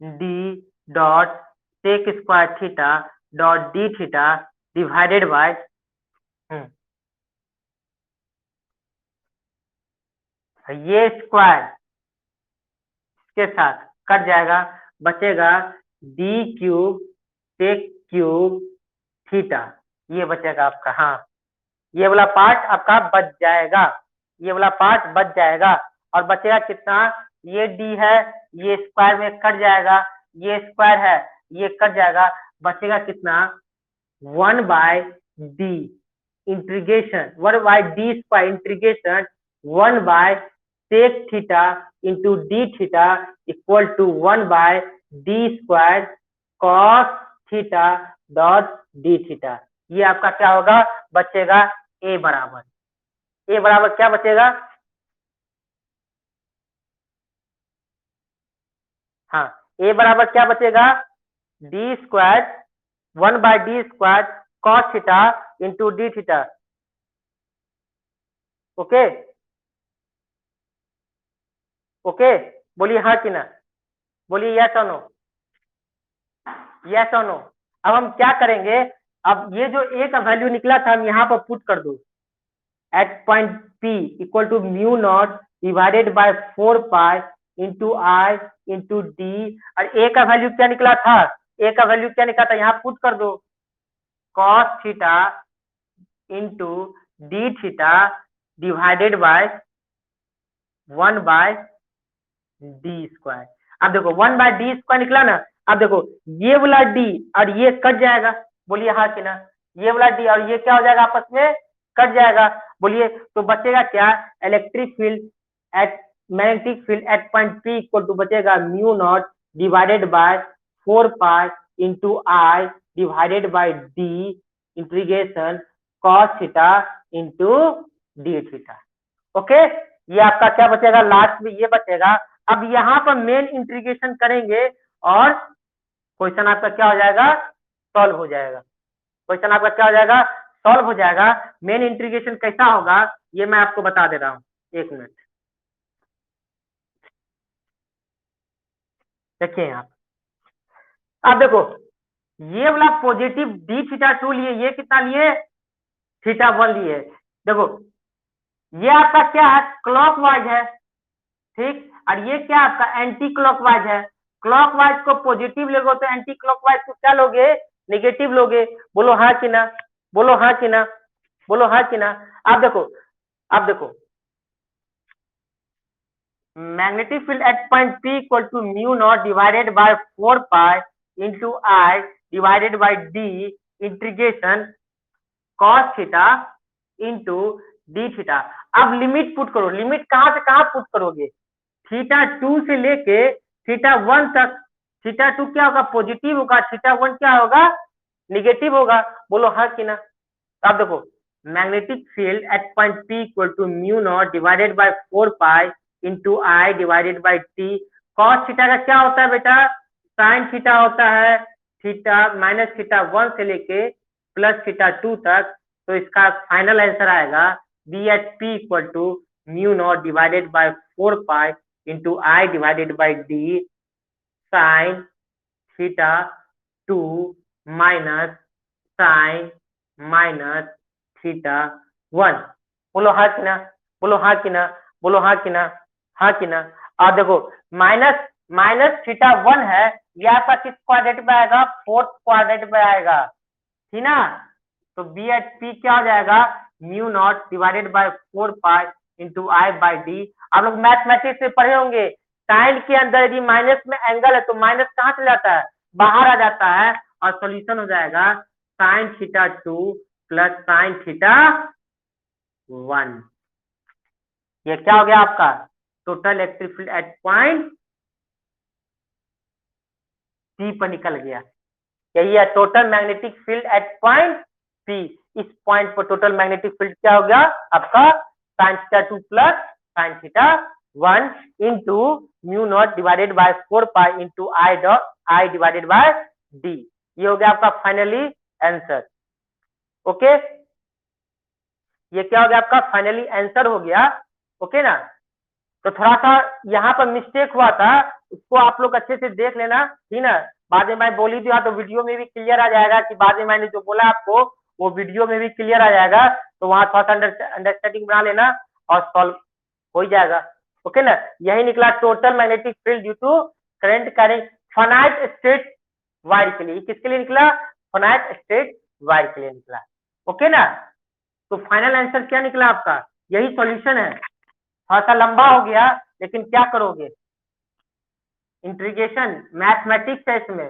D dot sec square theta dot D theta divided by ये स्क्वायर के साथ कट जाएगा, बचेगा d cube sec cube theta, ये बचेगा आपका, हाँ ये वाला पार्ट आपका बच जाएगा, ये वाला पार्ट बच जाएगा, और बचेगा कितना, ये डी है, ये स्क्वायर में कट जाएगा, ये स्क्वायर है, ये कट जाएगा, बचेगा कितना 1/d integration 1/d square integration 1/sec theta into D theta equal to 1/d square cos theta dot D theta. ये आपका क्या होगा, बचेगा ए बराबर क्या बचेगा, हाँ ए बराबर क्या बचेगा, D square 1/d square cos theta into D theta. Okay okay, बोलिए हाँ कि ना, बोलिए यस और नो, यस और नो। अब हम क्या करेंगे, अब ये जो ए का वैल्यू निकला था हम यहाँ पर पुट कर दो, at point P equal to mu not divided by 4 pi into I into D, और ए का वैल्यू क्या निकला था, ए का वैल्यू क्या निकला था, यहाँ पुट कर दो cos theta into D theta divided bye 1/d square. अब देखो 1/d स्क्वायर निकला ना, अब देखो ये वाला d और ये कट जाएगा, बोलिए हाँ कि ना, ये वाला d और ये क्या हो जाएगा, आपस में कट जाएगा, बोलिए तो बचेगा क्या, electric field at magnetic field at point p equal to बचेगा mu not divided by 4 pi into I divided by d integration cos theta into D theta. Okay, ये आपका क्या बचेगा, लास्ट में ये बचेगा। अब यहाँ पर मेन इंटीग्रेशन करेंगे और क्वेश्चन आपका क्या हो जाएगा, सॉल्व हो जाएगा, क्वेश्चन आपका क्या हो जाएगा, सॉल्व हो जाएगा। मेन इंटीग्रेशन कैसा होगा ये मैं आपको बता दे रहा हूँ, एक मिनट देखिए आप देखो ये वाला पॉजिटिव डी थीटा 2 लिए, ये कितना लिए, थीटा 1 लिए, देखो ये आपका क्या है, क्लॉकवाइज है, ठीक, और ये क्या आपका एंटी क्लॉकवाइज है, क्लॉकवाइज को पॉजिटिव लोगे तो एंटी क्लॉकवाइज को क्या लोगे, नेगेटिव लोगे, बोलो हाँ कि ना, बोलो हाँ कि ना, बोलो हाँ कि ना। आप देखो magnetic field at point P equal to mu not divided by 4 pi into I divided by D integration cos theta into D theta. अब लिमिट पुट करो, लिमिट कहां से कहां पुट करोगे, थीटा 2 से लेके थीटा 1 तक, थीटा 2 क्या होगा, पॉजिटिव होगा, थीटा 1 क्या होगा, निगेटिव होगा, बोलो हाँ कि ना। तो आप देखो magnetic field at point P equal to mu not divided by 4 pi into I divided by T, cos theta का क्या होता है बेटा, साइन थीटा होता है, थीटा माइनस थीटा 1 से लेके प्लस थीटा 2 तक, तो इसका फाइनल आंसर आएगा B at P equal to mu not divided by 4 pi into I divided by D sine theta 2 minus sine minus theta 1। बोलो हाँ कि ना, बोलो हाँ कि ना, बोलो हाँ कि ना, हाँ कि ना। और देखो माइनस माइनस थीटा 1 है, ये आपका किस क्वाड्रेंट में आएगा, फोर्थ क्वाड्रेंट में आएगा, ठीक ना। तो बी एट पी क्या हो जाएगा, mu not divided by 4 pi into I by D. आप लोग मैथमेटिक्स में पढ़े होंगे, साइन के अंदर यदि माइनस में एंगल है तो माइनस कहाँ चला जाता है, बाहर आ जाता है, और सॉल्यूशन हो जाएगा sign theta 2 plus sine theta 1। ये क्या हो गया आपका, total electric field at point P पर निकल गया। यही है total magnetic field at point P. इस पॉइंट पर टोटल मैग्नेटिक फील्ड क्या हो गया आपका, sign theta 2 plus sine theta 1 into mu naught divided by 4 pi into I divided by D. ये हो गया आपका फाइनली आंसर। ओके, ये क्या हो गया आपका फाइनली आंसर हो गया। ओके ना, तो थोड़ा सा यहाँ पर मिस्टेक हुआ था, उसको आप लोग अच्छे से देख लेना, ठीक ना। बाद में मैं बोली दिया तो वीडियो में भी क्लियर आ जाएगा कि बाद में मैंने जो बोला आपको वो वीडियो में भी क्लियर आ जाएगा, तो वहां थोड़ा सा अंडरस्टैंडिंग बना लेना और सॉल्व हो ही जाएगा। ओके ना, यही निकला total magnetic field due to current carrying finite straight wire के लिए। किसके लिए निकला, फाइनाइट स्टेट वायर के लिए निकला। ओके ना, तो फाइनल आंसर क्या निकला आपका, यही सॉल्यूशन है। थोड़ा सा लंबा हो गया लेकिन क्या करोगे, इंटीग्रेशन मैथमेटिक्स है इसमें,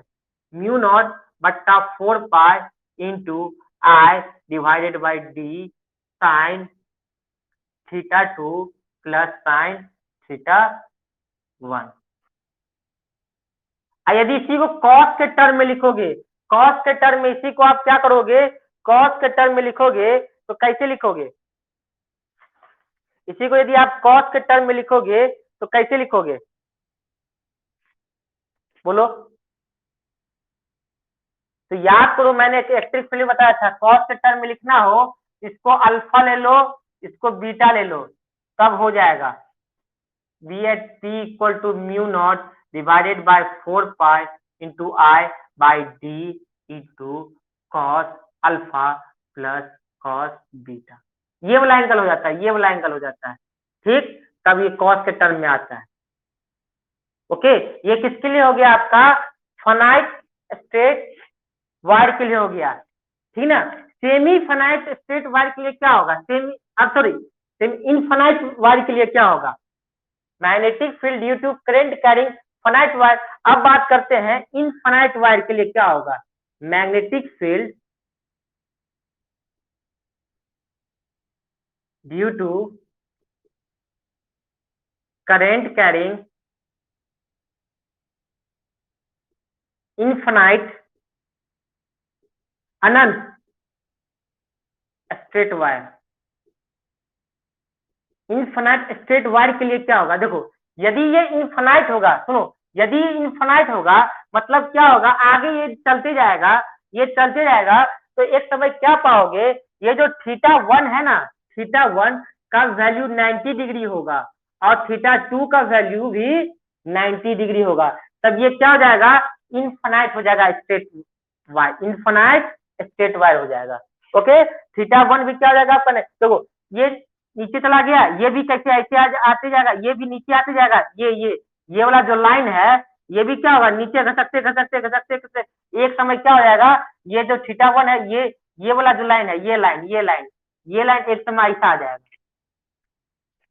म्यू नॉट बट्टा 4 pi into I divided by d sine theta 2 plus sine theta 1। यदि इसी को कॉस के टर्म में लिखोगे, कॉस के टर्म में इसी को आप क्या करोगे, कॉस के टर्म में लिखोगे तो कैसे लिखोगे, इसी को यदि आप कॉस के टर्म में लिखोगे तो कैसे लिखोगे, बोलो। तो याद करो, मैंने एक इलेक्ट्रिक फील्ड बताया था, कॉस के टर्म में लिखना हो, इसको अल्फा ले लो, इसको बीटा ले लो, तब हो जाएगा B at P equal to mu not divided by 4 pi into I by D into cos alpha plus cos beta. ये वाला एंगल हो जाता है, ये वाला एंगल हो जाता है, ठीक। तब ये कॉस के टर्म में आता है। ओके, ये किसके लिए हो गया आपका, फाइनाइट स्टेट वायर के लिए हो गया, ठीक ना। सेमी फाइनाइट स्टेट वायर के लिए क्या होगा, semi sorry semi infinite wire के लिए क्या होगा, magnetic field due to current carrying finite wire. अब बात करते हैं इनफाइनाइट वायर के लिए क्या होगा, magnetic field due to current carrying infinite अनंत straight wire. Infinite straight wire के लिए क्या होगा, देखो यदि ये इनफाइनाइट होगा, सुनो, यदि इनफाइनाइट होगा मतलब क्या होगा, आगे ये चलते जाएगा, ये चलते जाएगा, तो एक समय क्या पाओगे, ये जो थीटा 1 है ना, थीटा 1 का वैल्यू 90 डिग्री होगा और थीटा 2 का वैल्यू भी 90 डिग्री होगा। तब ये क्या हो जाएगा, इनफाइनाइट हो जाएगा straight wire, infinite straight wire हो जाएगा। ओके, थीटा 1 भी क्या हो जाएगा आपका, देखो ये नीचे चला गया, ये भी कैसे ऐसे आते जाएगा, ये भी नीचे आते जाएगा, ये वाला जो लाइन है ये भी क्या होगा, नीचे घसकते घसकते घसकते घसकते एक समय क्या हो जाएगा, ये जो थीटा 1 है, ये वाला जो लाइन है, ये लाइन एक समय ऐसा आ जाएगा,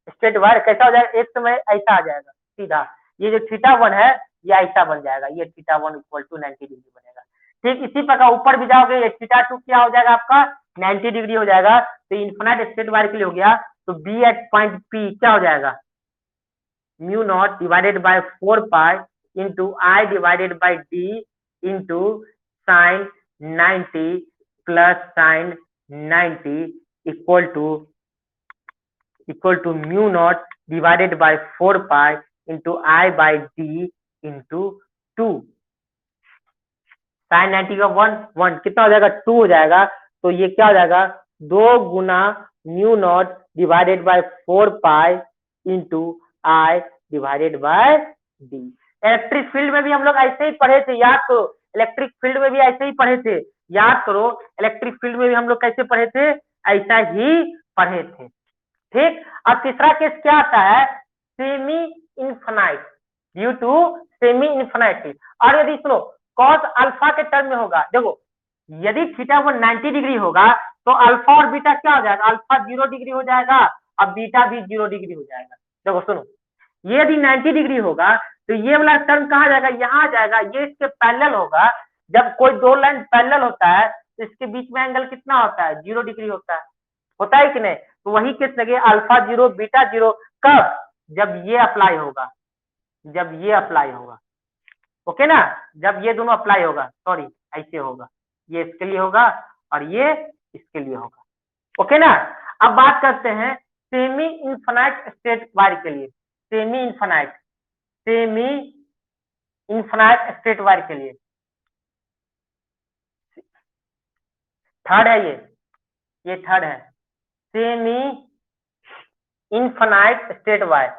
स्ट्रेट वायर कैसा हो जाएगा, एक समय ऐसा आ जाएगा सीधा, ये जो थीटा 1 है ये ऐसा बन जाएगा, ये थीटा 1 इक्वल टू 90 डिग्री बनेगा। ठीक इसी प्रकार ऊपर भी जाओगे, ये थीटा 2 क्या हो जाएगा आपका, 90 डिग्री हो जाएगा। तो इन्फिनाइट स्ट्रेट वायर के लिए हो गया, तो बी एट पॉइंट पी क्या हो जाएगा, mu not divided by 4 pi into I divided by D into sine 90 plus sine 90 equal to mu not divided by 4 pi into I by D into 2। Sine 90 का 1 कितना हो जाएगा, 2 हो जाएगा। तो ये क्या हो जाएगा, 2 गुना mu not divided by 4 pi into I divided by d. Electric field में भी हम लोग ऐसे ही पढ़े थे, याद करो, इलेक्ट्रिक फील्ड में भी ऐसे ही पढ़े थे, याद करो, इलेक्ट्रिक फील्ड में भी हम लोग कैसे पढ़े थे, ऐसा ही पढ़े थे। ठीक, अब तीसरा केस क्या आता है, semi infinite due to semi infinite. और यदि सुनो कॉस अल्फा के टर्म में होगा, देखो यदि थीटा 1 90 डिग्री होगा तो अल्फा और बीटा क्या हो जाएगा, अल्फा 0 डिग्री हो जाएगा और बीटा भी 0 डिग्री हो जाएगा। देखो सुनो, ये यदि 90 डिग्री होगा तो ये वाला टर्म कहाँ जाएगा, यहाँ जाएगा, ये इसके पैरेलल होगा। जब कोई दो लाइन पैरेलल होता है तो इसके बीच में एंगल कितना होता है, 0 डिग्री होता है कि नहीं। तो वही केस लगे, अल्फा 0 बीटा 0, कब, जब ये अप्लाई होगा, जब ये अप्लाई होगा, ओके ना, जब ये दोनों अप्लाई होगा, सॉरी ऐसे होगा, ये इसके लिए होगा और ये इसके लिए होगा, ओके ना। अब बात करते हैं सेमी इनफाइनाइट स्ट्रेट वायर के लिए, सेमी इनफाइनाइट स्ट्रेट वायर के लिए थर्ड है, ये थर्ड है, semi infinite straight wire,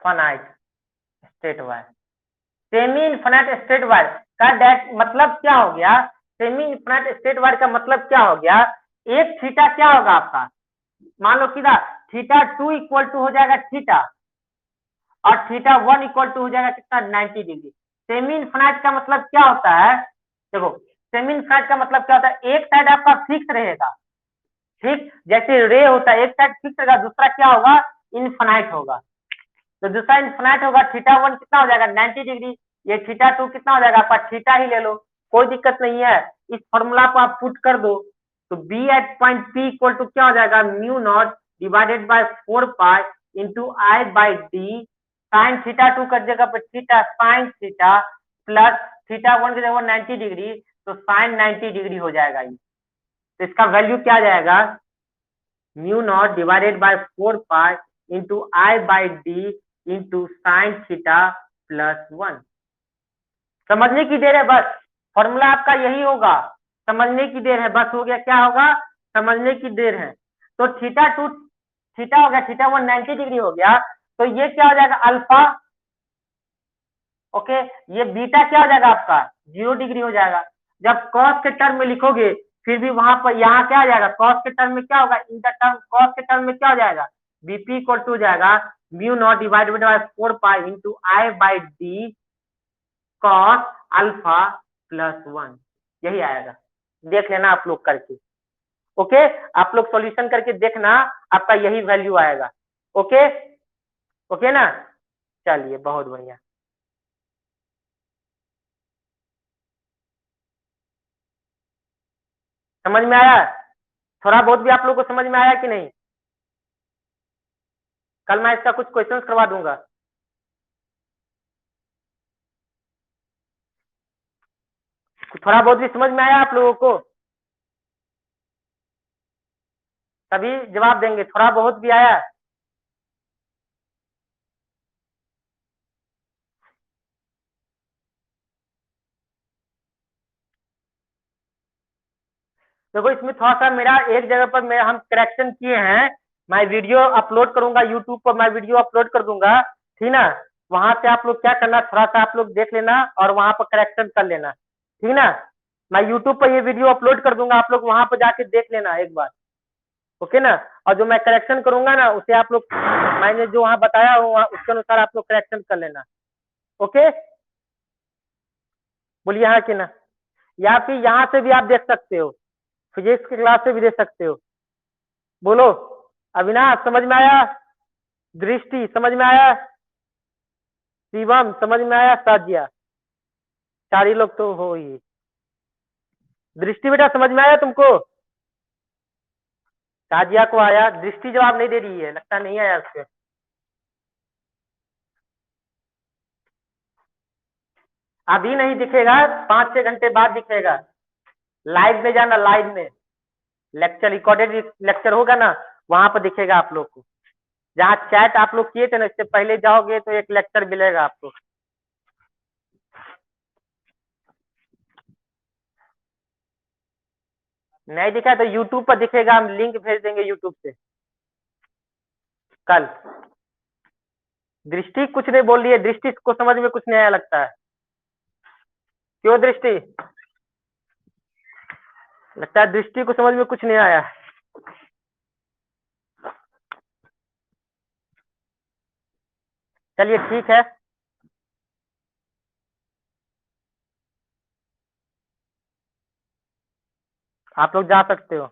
finite straight wire, semi infinite straight wire का डैश मतलब क्या हो गया, सेमी इनफाइनाइट स्ट्रेट वायर का मतलब क्या हो गया, एक थीटा क्या होगा आपका, मान लो सीधा थीटा 2 इक्वल टू हो जाएगा थीटा और थीटा 1 इक्वल टू हो जाएगा कितना, 90 डिग्री। सेमी इनफाइनाइट का मतलब क्या होता है, देखो सेमी इनफाइनाइट का मतलब क्या होता है, एक साइड आपका फिक्स रहेगा, ठीक, जैसे रे होता है एक साइड फिक्स रहेगा, दूसरा क्या होगा, इनफाइनाइट होगा। तो दूसरा इन्फिनाइट होगा, θ1 कितना हो जाएगा 90 डिग्री, ये θ2 कितना हो जाएगा आपका, थीटा ही ले लो, कोई दिक्कत नहीं है। इस फॉर्मूला को आप पुट कर दो, तो B at point P equal to क्या हो जाएगा, mu not divided by 4 pi into I by d sine θ2 कर जगह पर थीटा साइन थीटा प्लस θ1 की जगह 90 डिग्री, तो साइन 90 डिग्री हो जाएगा ये। तो इसका वैल्यू क्या आ जाएगा, mu not divided by 4 pi into I by D into sine theta plus 1। समझने की देर है बस, फॉर्मूला आपका यही होगा, समझने की देर है बस, हो गया, क्या होगा, समझने की देर है। तो θ2 थीटा हो गया, θ1 90 डिग्री हो गया, तो ये क्या हो जाएगा अल्फा, ओके, ये बीटा क्या हो जाएगा आपका 0 डिग्री हो जाएगा। जब कॉस के टर्म में लिखोगे फिर भी वहां पर यहाँ क्या आ जाएगा, कॉस के टर्म में क्या होगा, इन द टर्म कॉस के टर्म में क्या हो जाएगा, बीपी इक्वल टू हो जाएगा mu not divided by 4 pi into I by D cos alpha plus 1, यही आएगा। देख लेना आप लोग करके, ओके, आप लोग सॉल्यूशन करके देखना, आपका यही वैल्यू आएगा। ओके, ओके ना, चलिए बहुत बढ़िया। समझ में आया, थोड़ा बहुत भी आप लोग को समझ में आया कि नहीं, कल मैं इसका कुछ क्वेश्चंस करवा दूंगा। थोड़ा बहुत भी समझ में आया आप लोगों को, तभी जवाब देंगे, थोड़ा बहुत भी आया। देखो इसमें थोड़ा सा मेरा एक जगह पर मैं हम करेक्शन किए हैं, मैं वीडियो अपलोड करूंगा यूट्यूब पर, मैं वीडियो अपलोड कर दूंगा, ठीक ना, वहां से आप लोग क्या करना, थोड़ा सा आप लोग देख लेना और वहां पर करेक्शन कर लेना, ठीक ना। मैं यूट्यूब पर ये वीडियो अपलोड कर दूंगा, आप लोग वहां पर जाके देख लेना एक बार, ओके ना। और जो मैं करेक्शन करूंगा ना उसे आप लोग, मैंने जो वहां बताया हुआ उसके अनुसार आप लोग करेक्शन कर लेना, ओके। बोलिए हाँ कि ना, या फिर यहाँ से भी आप देख सकते हो, फिजिक्स की क्लास से भी देख सकते हो। बोलो, अविनाश समझ में आया, दृष्टि समझ में आया, शिवम समझ में आया, साजिया, चार ही लोग तो हो ही। दृष्टि बेटा समझ में आया तुमको, साजिया को आया, दृष्टि जवाब नहीं दे रही है, लगता नहीं आया उसके। अभी नहीं दिखेगा, 5-6 घंटे बाद दिखेगा, लाइव में जाना, लाइव में लेक्चर रिकॉर्डेड लेक्चर होगा ना, वहां पर दिखेगा आप लोग को, जहाँ चैट आप लोग किए थे ना, इससे पहले जाओगे तो एक लेक्चर मिलेगा आपको। नहीं दिखा तो यूट्यूब पर दिखेगा, हम लिंक भेज देंगे यूट्यूब से कल। दृष्टि कुछ नहीं बोल रही है, दृष्टि को समझ में कुछ नहीं आया लगता है, क्यों दृष्टि, लगता है दृष्टि को समझ में कुछ नहीं आया। चलिए ठीक है, आप लोग जा सकते हो।